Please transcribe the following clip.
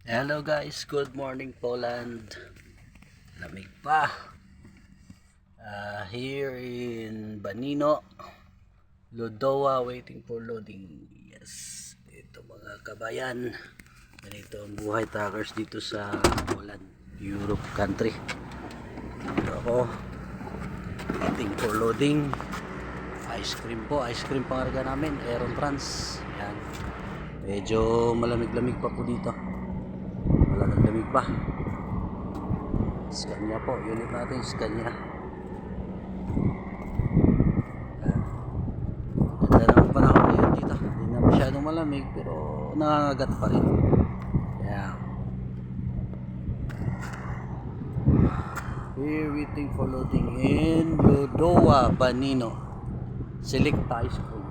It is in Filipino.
Hello guys, good morning Poland. Lamig pa. Here in Banino, Lodowa, waiting for loading. Yes, ito mga kabayan. Ganito ang buhay truckers dito sa Poland, Europe country. Dito ako, waiting for loading. Ice cream pangarga namin, Aeron Trans. Yan. Medyo malamig-lamig pa po dito. Malamig pa. Scania po, unit natin Scania. Ganda naman panahon ngayon dito. Hindi na masyadong malamig pero nangangagat pa rin. Yeah. We're waiting for loading in Lodowa, Banino. Selecta Ice Cream.